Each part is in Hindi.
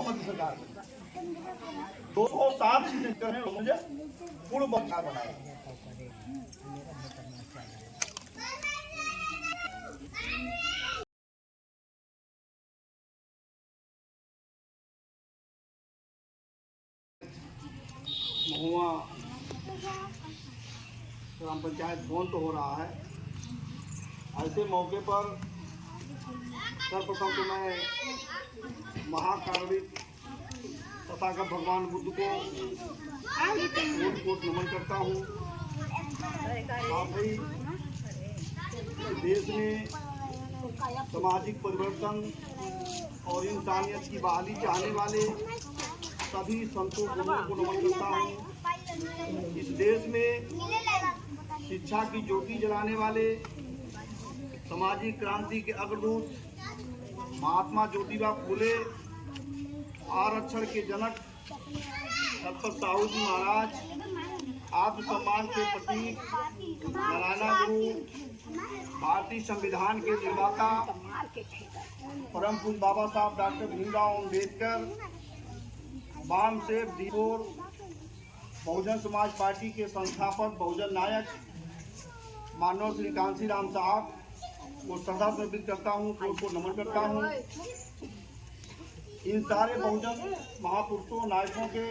मोदी सरकार में 207 सीटें मुझे पूर्ण बहुमत बनाया। महुआ ग्राम पंचायत भवन तो हो रहा है। ऐसे मौके पर सर्वप्रथम तो मैं महाकारुणिक तथागत भगवान बुद्ध को कोट नमन करता हूँ। साथ ही देश में सामाजिक परिवर्तन और इंसानियत की बहाली चाहने वाले सभी संतों गुरुओं को नमन करता हूँ। इस देश में शिक्षा की ज्योति जलाने वाले सामाजिक क्रांति के अग्रदूत महात्मा ज्योतिबा फूले, आरक्षण के जनक डॉक्टर साहू जी महाराज, आत्मसम्मान के प्रतीक नारायण गुरु, भारतीय संविधान के निर्माता परम पूज्य बाबा साहब डॉक्टर भीमराव अम्बेडकर, बाम सेठ दीपोर, बहुजन समाज पार्टी के संस्थापक बहुजन नायक मानव श्री कांसी राम साहब को श्रद्धा समर्पित करता हूँ, को नमन करता हूँ। इन सारे बहुजन महापुरुषों नायकों के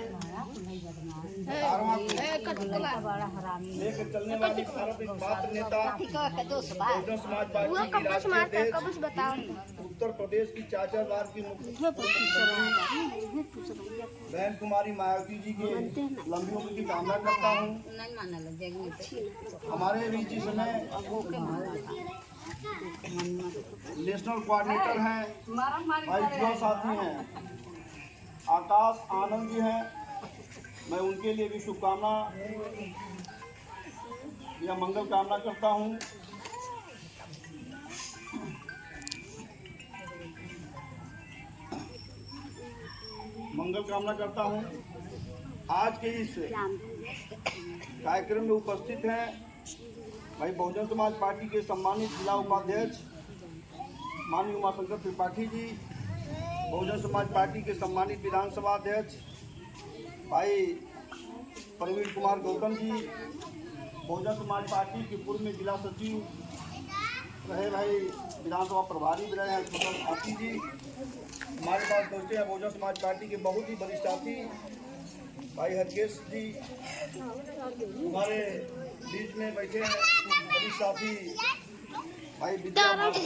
लेकर चलने वाली भारत एक मात्र नेता बहुजन समाज पार्टी की राष्ट्रीय अध्यक्ष उत्तर प्रदेश की चाचा बार की बहन कुमारी मायावती जी के लंबी उम्र की कामना करता हूँ। हमारे बीच इस समय नेशनल कोऑर्डिनेटर हैं भाई युवा साथी हैं आकाश आनंद जी हैं। मैं उनके लिए भी शुभकामना या मंगल कामना करता हूं। मंगल कामना करता हूं। आज के इस कार्यक्रम में उपस्थित हैं भाई बहुजन समाज पार्टी के सम्मानित जिला उपाध्यक्ष माननीय उमाशंकर त्रिपाठी जी, बहुजन समाज पार्टी के सम्मानित विधानसभा अध्यक्ष भाई प्रवीण कुमार गौतम जी, बहुजन समाज पार्टी के पूर्व में जिला सचिव रहे भाई विधानसभा प्रभारी भी रहे हैं छोटा साथी जी। हमारे पास पहुँचे हैं बहुजन समाज पार्टी के बहुत ही वरिष्ठ साथी भाई हरकेश जी, हमारे बीच में बैठे हैं वरिष्ठ साथी भाई विद्या जी,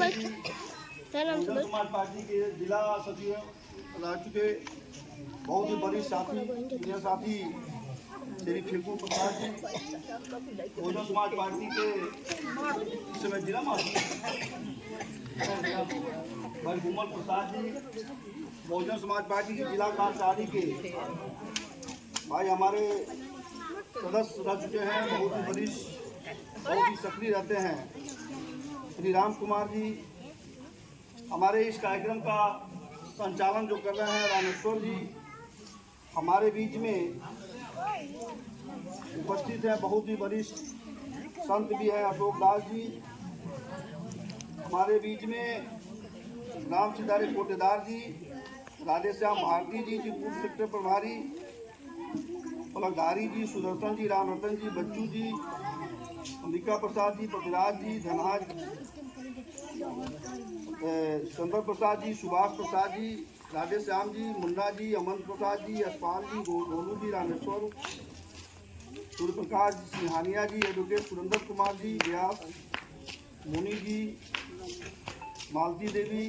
बहुजन समाज पार्टी के जिला सचिव रह चुके बहुत ही वरिष्ठ साथी मेरे साथी श्री फिल्कू प्रसाद जी, बहुजन समाज पार्टी के इस समय जिला भाई गुमल प्रसाद जी, बहुजन समाज पार्टी के जिला कार्यकारिणी के भाई हमारे सदस्य रह चुके हैं, बहुत ही वरिष्ठ बहुत ही सक्रिय रहते हैं श्री राम कुमार जी। हमारे इस कार्यक्रम का संचालन जो कर रहे हैं रामेश्वर जी, हमारे बीच में उपस्थित है बहुत ही वरिष्ठ संत भी है अशोक दास जी, हमारे बीच में राम सिधारी कोटेदार जी, राधेश्याम भारती जी पूर्व सेक्टर प्रभारी, पलकधारी जी, सुदर्शन जी, राम रतन जी, बच्चू जी, अंबिका प्रसाद जी, पृथ्वीराज जी, धनराज चंद्र प्रसाद जी, सुभाष प्रसाद जी, राधेश्याम जी, मुन्ना जी, अमन प्रसाद जी, यशपाल जी, गोलू जी, रामेश्वर, सूर्य प्रकाश जी, सिंहानिया जी, एडवोकेट सुरेंद्र कुमार जी, व्यास मुनि जी, मालती देवी,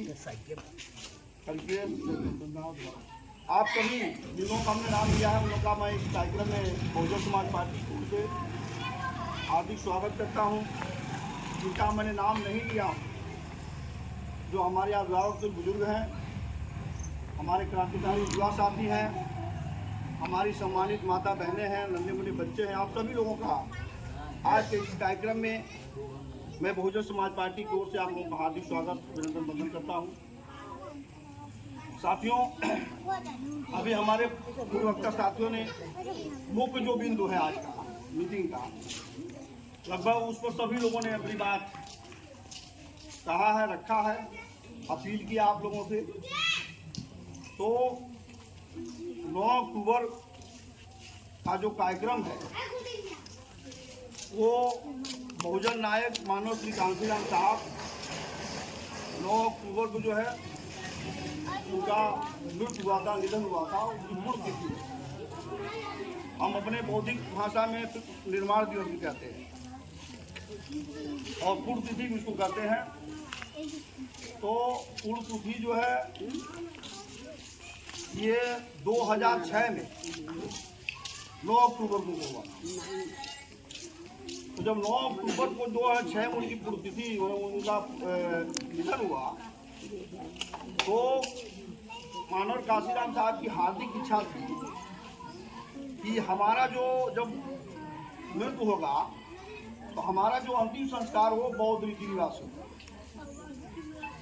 आप सभी जिनों का हमने नाम लिया है उन लोगों का मैं इस कार्यक्रम में बहुजन समाज पार्टी से हार्दिक स्वागत करता हूं। जिनका मैंने नाम नहीं लिया, जो हमारे अभिभावक से बुजुर्ग हैं, हमारे क्रांतिकारी युवा साथी हैं, हमारी सम्मानित माता बहनें हैं, नन्हे मुन्ने बच्चे हैं, आप सभी लोगों का आज के इस कार्यक्रम में मैं बहुजन समाज पार्टी की ओर से आप लोगों का हार्दिक स्वागत अभिनंदन वंदन करता हूँ। साथियों, अभी हमारे पूर्ववक्ता साथियों ने मुख्य जो बिंदु है आज का मीटिंग का, लगभग उस पर सभी लोगों ने अपनी बात कहा है, रखा है, अपील किया आप लोगों से। तो 9 अक्टूबर का जो कार्यक्रम है वो बहुजन नायक मानव श्री कांशीराम साहब 9 अक्टूबर को जो है उनका मृत्यु हुआ था, निधन हुआ था। उसकी पूर्व तिथि हम अपने बौद्धिक भाषा में निर्माण दिवस भी कहते हैं और पूर्व तिथि भी उसको कहते हैं। तो पूर्व तिथि जो है ये 2006 में 9 अक्टूबर को हुआ। तो जब 9 अक्टूबर को 2006 में उनकी पूर्व तिथि उनका निधन हुआ तो मानव कांशीराम साहब की हार्दिक इच्छा थी कि हमारा जो जब मृत्यु होगा तो हमारा जो अंतिम संस्कार हो बौद्ध रीति रिवाज से।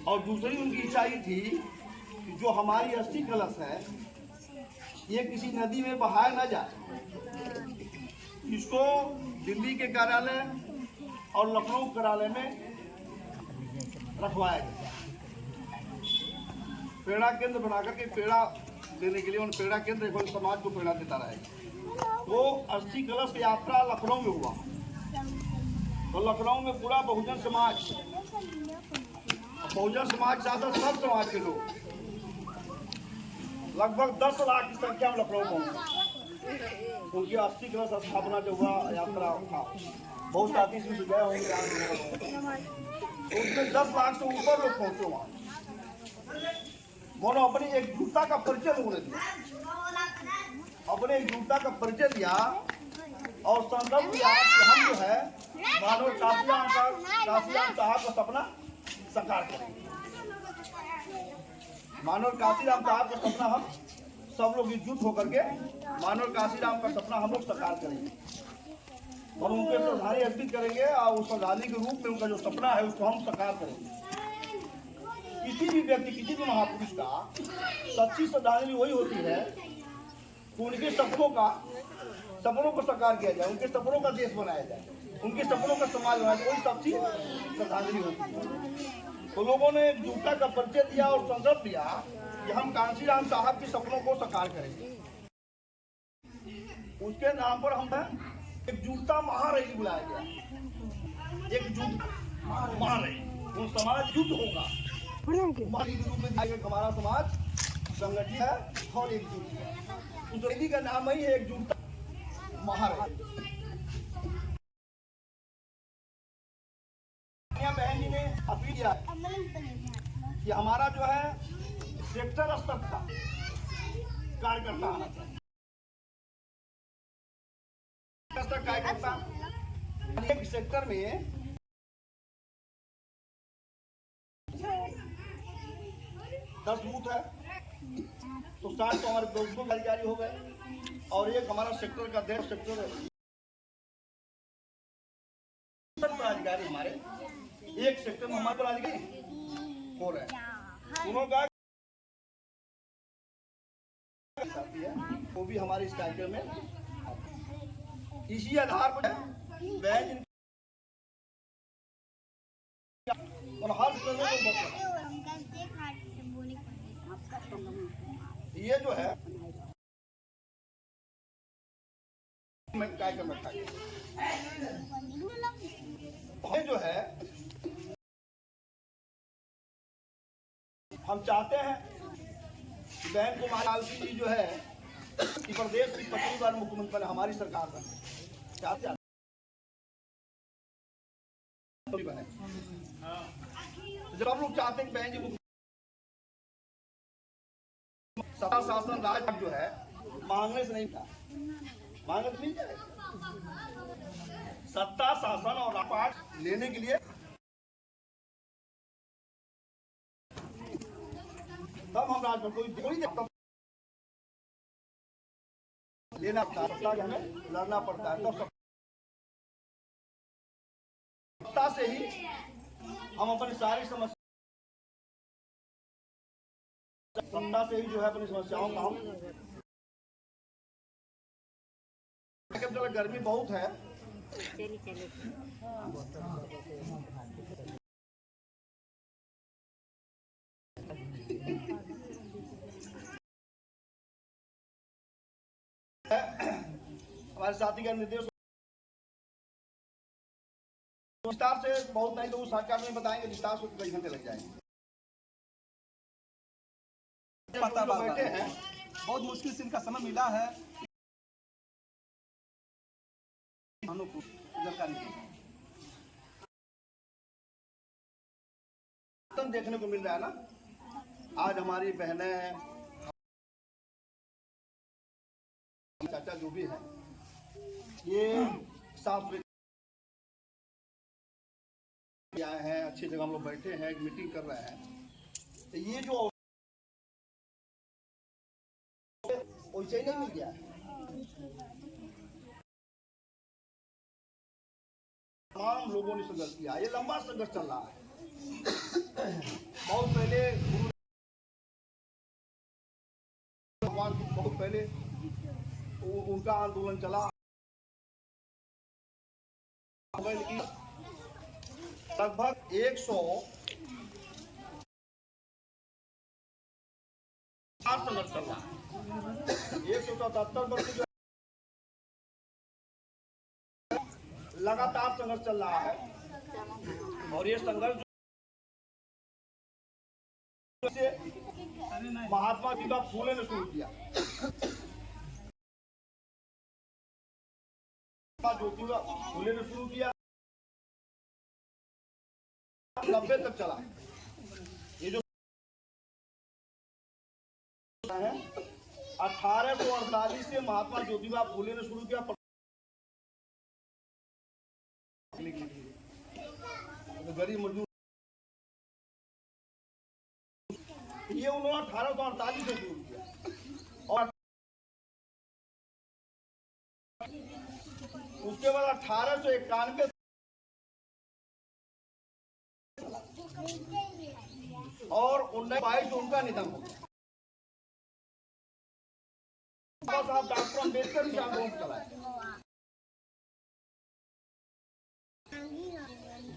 और दूसरी उनकी इच्छा ये थी कि जो हमारी अस्थि कलश है ये किसी नदी में बहाया न जाए, इसको दिल्ली के कार्यालय और लखनऊ कार्यालय में रखवाया गया। प्रेरणा केंद्र बनाकर के प्रेरणा देने के लिए उन प्रेरणा केंद्र एवं समाज को प्रेरणा देता रहेगा। वो अस्थि कलश यात्रा लखनऊ में हुआ तो लखनऊ में पूरा बहुजन समाज साथ सब समाज के लोग लगभग 10 लाख की संख्या में लखनऊ पहुंचे। उनकी अस्थि कलश स्थापना जो हुआ यात्रा था, बहुत साथी इसमें गए होंगे, उसमें 10 लाख से ऊपर लोग पहुंचे वहाँ। उन्होंने अपनी एकजुटता का परिचय लोगों ने दिया, अपने एकजुटता का परिचय दिया और संकल्प लिया कि हम जो है मानव कांशीराम साहब का सपना साकार करेंगे। मानव कांशीराम साहब का सपना हम सब लोग एकजुट होकर के मानव कांशीराम का सपना हम लोग साकार करेंगे और उनके श्रद्धांजलि अर्पित करेंगे और उस श्रद्धांजलि के रूप में उनका जो सपना है उसको हम साकार करेंगे। किसी भी व्यक्ति, किसी भी महापुरुष का सच्ची श्रद्धांजलि वही होती है कि उनके सपनों को साकार किया जाए, उनके सपनों का देश बनाया जाए, उनके सपनों का समाज बनाया जाए, वही सच्ची श्रद्धांजलि होती है। तो लोगों ने एकजुटता का परिचय दिया और संकल्प लिया कि हम कांशीराम साहब के सपनों को साकार करेंगे। उसके नाम पर हम एकजुटता महारैली बुलाया गया। एकजुट महारैली, वो समाज युद्ध होगा हमारा समाज संगठित है और एकजुट है। उस रैली का नाम ही है एकजुटता महारैली। बहन जी ने अपील किया कि हमारा जो है सेक्टर स्तर का कार्यकर्ता आना चाहिए। कार्यकर्ता एक सेक्टर में 10 बूथ है तो 60 तो हमारे 2 अधिकारी हो गए और एक हमारा सेक्टर का 1.5 सेक्टर अधिकारी हमारे एक सेक्टर में हमारे अधिकारी हो रहे हैं। दोनों का वो भी हमारे इस कार्यक्रम में इसी आधार पर बहन और हर ये जो है कार्यक्रम रखा गया जो है हम चाहते हैं कि बहन कुमारी लालसी जी जो है कि प्रदेश की 25 बार मुख्यमंत्री बने, हमारी सरकार बने, चाहते हैं बने। जब हम लोग चाहते हैं कि बहन जी सत्ता शासन राज जो है मांगने से नहीं था, मांगने से मिल जाए। सत्ता शासन और राजपाट लेने के लिए तब हम राजपाट कोई लेना पड़ता है, हमें लड़ना पड़ता है। तो सत्ता से ही हम अपनी सारी समस्या, सत्ता से ही जो है अपनी समस्याओं का हम, गर्मी बहुत है हमारे साथी का निर्देश विस्तार से बहुत नहीं तो उस साक्षात्कार में बताएंगे, विस्तार से कई घंटे लग जाएंगे। बैठे हैं, बहुत मुश्किल से इनका समय मिला है। देखने को मिल रहा है ना, आज हमारी बहनें, चाचा जो भी है, ये साफ आए हैं, अच्छी जगह हम लोग बैठे हैं, एक मीटिंग कर रहे हैं। तो ये जो वैसे ही नहीं मिल गया है, तमाम लोगों ने संघर्ष किया, ये लंबा संघर्ष चल रहा है। बहुत पहले भगवान, बहुत पहले उनका आंदोलन चला, लगभग 100 संघर्ष चल रहा है। 177 वर्ष लगातार संघर्ष चल रहा है। और ये संघर्ष से महात्मा ज्योतिबा फूले ने शुरू किया। ज्योतिबा फूले ने शुरू किया, 90 तक चला। ये जो है 1848 से महात्मा ज्योतिबा फूले ने शुरू किया। गरीब मजदूर ये उन्होंने 1848 से शुरू किया और उसके बाद 1891 और 1922 उनका निधन हो गया। साहब डॉक्टर अम्बेडकर ही आंदोलन चलाए।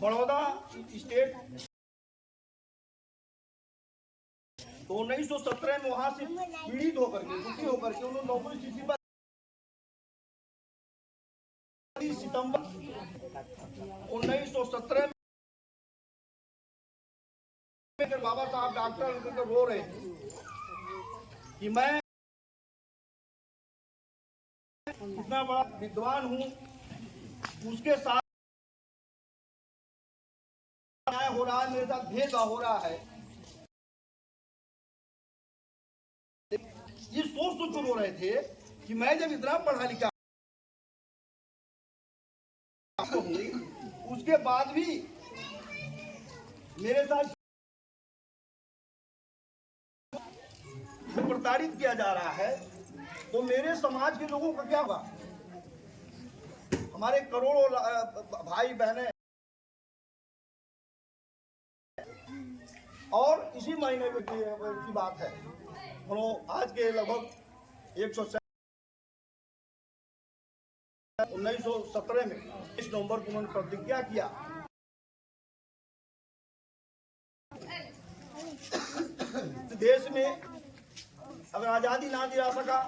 बड़ौदा स्टेट तो 1917 में वहां से पीड़ित होकर के, दुखी होकर के उन्होंने नौकरी स्थिति पर सितंबर 1917 में बाबा साहब डॉक्टर अम्बेडकर रो रहे थे कि मैं इतना बड़ा विद्वान हूं, उसके साथ हो रहा है, मेरे साथ भेदभाव हो रहा है। ये सोच रो रहे थे कि मैं जब इतना पढ़ा लिखा उसके बाद भी मेरे साथ प्रताड़ित किया जा रहा है, तो मेरे समाज के लोगों का क्या होगा? हमारे करोड़ों भाई बहनें, और इसी महीने की बात है, आज के लगभग 1917 में 20 नवंबर को उन्होंने प्रतिज्ञा किया देश में अगर आजादी ना दिला सका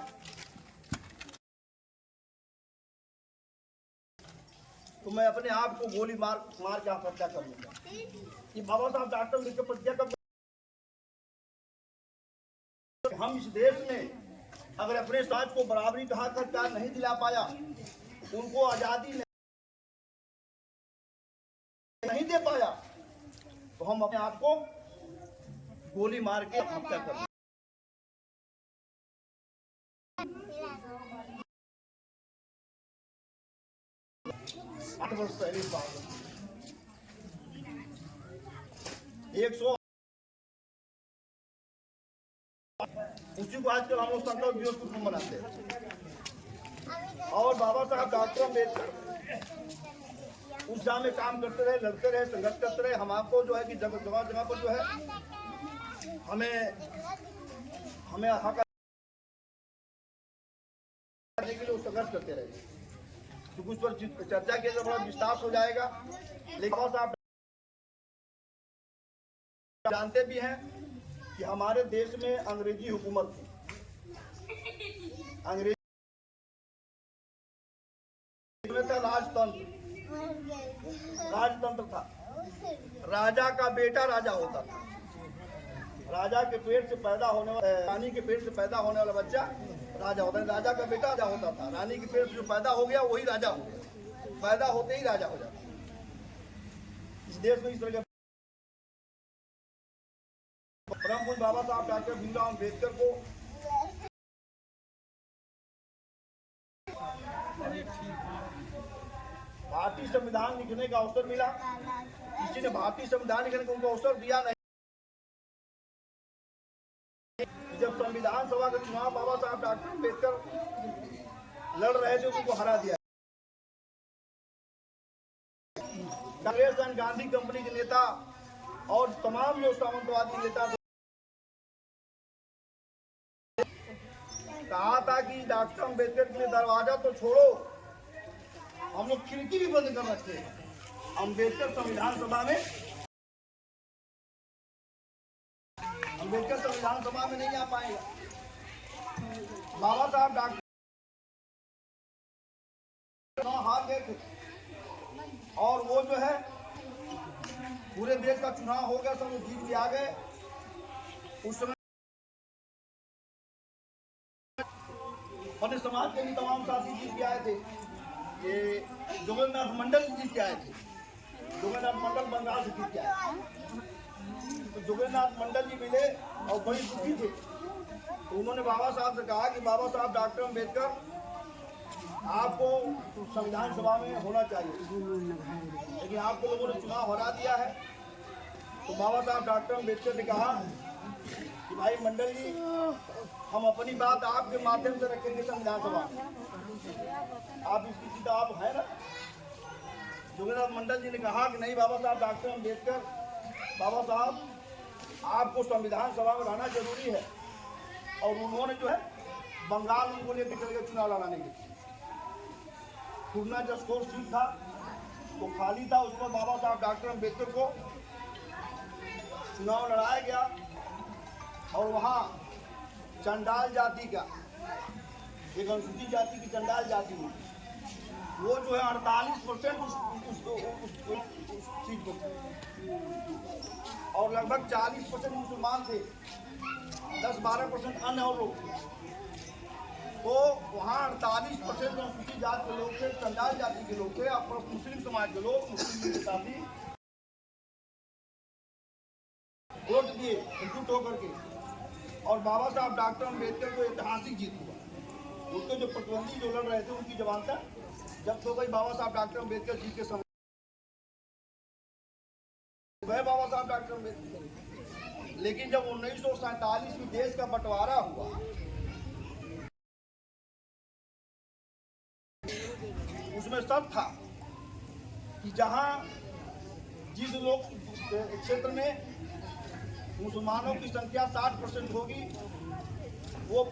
तो मैं अपने आप को गोली मार के आत्महत्या कर लूंगा। ये बाबा साहब डॉक्टर अम्बेडकर प्रतिज्ञा कर, हम इस देश में अगर अपने समाज को बराबरी का हक अधिकार नहीं दिला पाया, उनको आजादी नहीं दे पाया, तो हम अपने आप को गोली मार के हत्या कर लेंगे। 8 वर्ष पहले बात 100 उसी को आजकल हम लोग संकल्प दिवस के रूप में मनाते हैं। और बाबा साहब डॉक्टर अम्बेडकर उस जगह में काम करते रहे, लड़ते रहे, संघर्ष करते रहे। हम आपको जो है कि जगह जगह पर जो है हमें हक करने के लिए संघर्ष करते रहे। तो कुछ पर चर्चा किया तो बड़ा विस्तार हो जाएगा, लेकिन आप जानते भी हैं कि हमारे देश में अंग्रेजी हुकूमत थी। अंग्रेजी में था राजतंत्र, राजतंत्र था। राजा का बेटा राजा होता था। राजा के पेट से पैदा होने वाला, रानी के पेट से पैदा होने वाला बच्चा राजा होता है। राजा का बेटा राजा होता था। रानी के पेट से जो पैदा हो गया वही राजा हो गया। पैदा होते ही राजा हो जाता। इस देश में इस तरह के परम पूज्य बाबा साहब डॉक्टर भीमराव अम्बेडकर को भारतीय संविधान लिखने का अवसर मिला। किसी ने भारतीय संविधान लिखने का उनको अवसर दिया नहीं। जब संविधान सभा का चुनाव बाबा साहब डॉक्टर अम्बेडकर लड़ रहे थे उनको हरा दिया। कांग्रेस एंड गांधी कंपनी के नेता और तमाम जो सामंतवादी नेता कहा था कि डॉक्टर अम्बेडकर के लिए दरवाजा तो छोड़ो, हम लोग खिड़की भी बंद कर रखते हैं। अम्बेडकर संविधान सभा में नहीं आ पाएगा। बाबा साहब डॉक्टर हार गए थे और वो जो है पूरे देश का चुनाव हो गया, सब जीत के आ गए। उस समय अपने समाज के भी तमाम साथी जीत के आए थे। ये जोगेंद्रनाथ मंडल जीत के आए थे। जोगेंद्रनाथ मंडल बंगाल से जीत के आए। तो जोगेंद्रनाथ मंडल जी मिले और बड़ी दुखी थे। तो उन्होंने बाबा साहब से कहा कि बाबा साहब डॉक्टर अम्बेडकर आपको संविधान सभा में होना चाहिए, लेकिन आपको लोगों ने चुनाव हरा दिया है। तो बाबा साहब डॉक्टर अम्बेडकर ने कहा कि भाई मंडल जी, हम अपनी बात आपके माध्यम से रखेंगे संविधान सभा। आप इसकी सीधा आप है ना। जोगेंद्रनाथ मंडल जी ने कहा कि नहीं बाबा साहब डॉक्टर अम्बेडकर, बाबा साहब आपको संविधान सभा में रहना जरूरी है। और उन्होंने जो है बंगाल उनको लेकर चल गए चुनाव लड़ाने के लिए। खुरना जसकोर सीट था वो खाली था, उस पर बाबा साहब डॉक्टर अम्बेडकर को चुनाव लड़ाया गया। और वहाँ चंडाल जाति का, एक अनुसूचित जाति की चंडाल जाति में वो जो है 48% उस सीट को, और लगभग 40% मुसलमान थे, 10-12% अन्य और लोग थे। तो वहाँ 48% अनुसूचित जाति के लोग थे, चंडाल जाति के लोग थे, और मुस्लिम समाज के लोग, मुस्लिम के साथी वोट दिए एकजुट होकर के। और बाबा साहब डॉक्टर अम्बेडकर को ऐतिहासिक जीत हुआ। उनके जो प्रतिद्वंदी जो लड़ रहे थे उनकी जमानत जब्त हो गई बाबा साहब डॉक्टर अम्बेडकर जी के समय। वह बाबा साहब डॉक्टर अम्बेडकर, लेकिन जब 1947 में देश का बंटवारा हुआ, उसमें सब था कि जहां जिस लोग क्षेत्र में मुसलमानों की संख्या 60% होगी वो